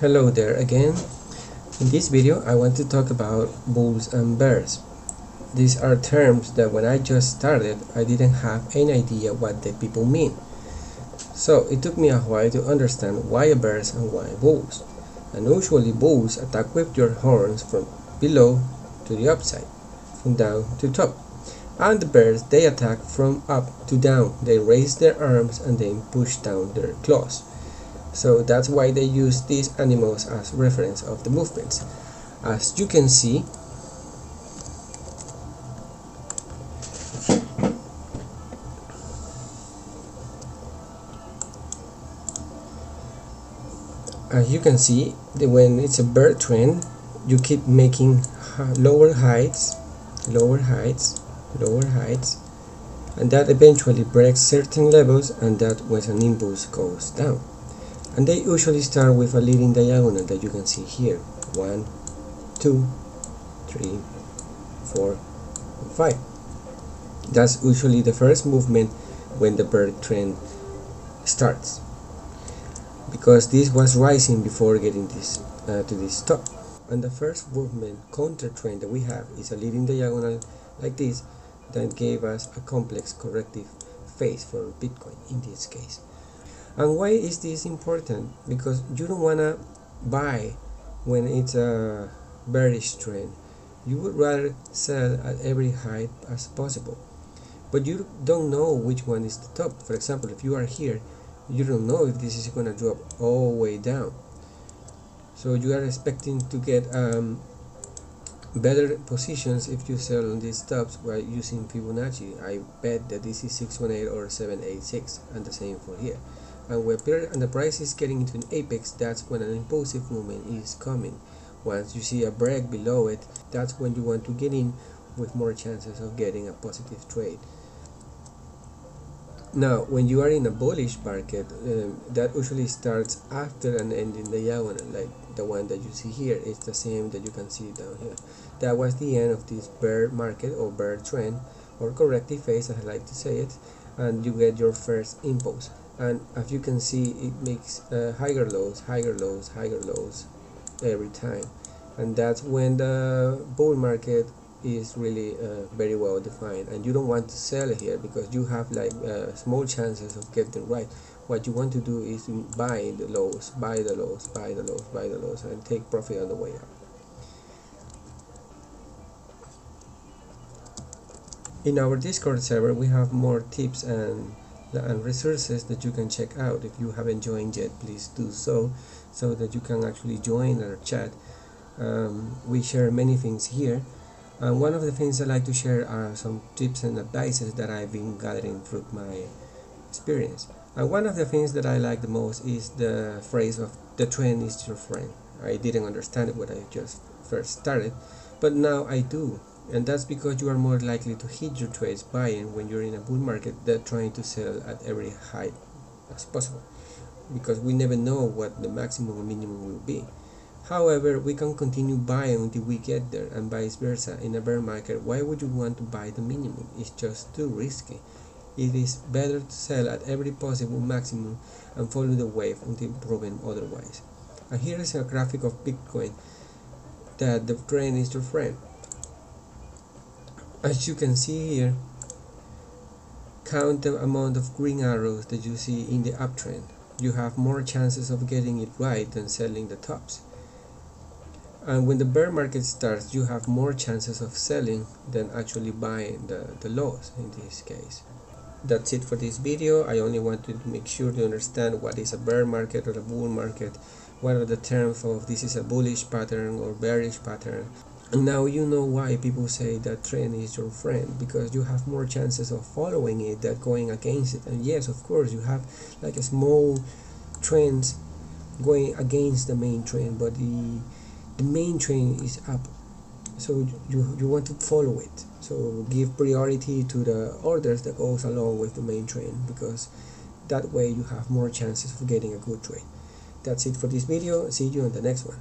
Hello there again. In this video I want to talk about bulls and bears. These are terms that when I just started I didn't have any idea what the people mean. So it took me a while to understand why bears and why bulls. And usually bulls attack with their horns from below to the upside, from down to top. And the bears, they attack from up to down. They raise their arms and then push down their claws. So that's why they use these animals as reference of the movements. As you can see, when it's a bird trend, you keep making lower heights, and that eventually breaks certain levels, and that when an impulse goes down. And they usually start with a leading diagonal that you can see here. 1, 2, 3, 4, 5. That's usually the first movement when the bird trend starts, because this was rising before getting this to this top. And the first movement, counter trend, that we have is a leading diagonal like this that gave us a complex corrective phase for Bitcoin in this case. And why is this important? Because you don't want to buy when it's a bearish trend. You would rather sell at every height as possible. But you don't know which one is the top. For example, if you are here, you don't know if this is going to drop all the way down. So you are expecting to get better positions if you sell on these tops by using Fibonacci. I bet that this is 618 or 786, and the same for here. And when the price is getting into an apex, that's when an impulsive movement is coming. Once you see a break below it, that's when you want to get in with more chances of getting a positive trade. Now, when you are in a bullish market, that usually starts after an ending diagonal, like the one that you see here. It's the same that you can see down here. That was the end of this bear market or bear trend or corrective phase, as I like to say it, and you get your first impulse. And as you can see, it makes higher lows every time, and that's when the bull market is really very well defined. And you don't want to sell here because you have like small chances of getting right. What you want to do is to buy the lows, and take profit on the way up. In our Discord server, we have more tips and resources that you can check out. If you haven't joined yet, please do so that you can actually join our chat. We share many things here, and one of the things I like to share are some tips and advices that I've been gathering through my experience. And one of the things that I like the most is the phrase of "the trend is your friend." I didn't understand it when I just first started, but now I do. And that's because you are more likely to hit your trades buying when you're in a bull market than trying to sell at every height as possible, because we never know what the maximum or minimum will be. However, we can continue buying until we get there, and vice versa. In a bear market, why would you want to buy the minimum? It's just too risky. It is better to sell at every possible maximum and follow the wave until proven otherwise. And here is a graphic of Bitcoin that the trend is your friend. As you can see here, count the amount of green arrows that you see in the uptrend. You have more chances of getting it right than selling the tops. And when the bear market starts, you have more chances of selling than actually buying the lows in this case. That's it for this video. I only wanted to make sure to understand what is a bear market or a bull market, what are the terms of this is a bullish pattern or bearish pattern. And now you know why people say that trend is your friend, because you have more chances of following it than going against it. And yes, of course, you have like a small trends going against the main trend, but the main trend is up, so you want to follow it. So give priority to the orders that goes along with the main trend, because that way you have more chances of getting a good trade. That's it for this video. See you in the next one.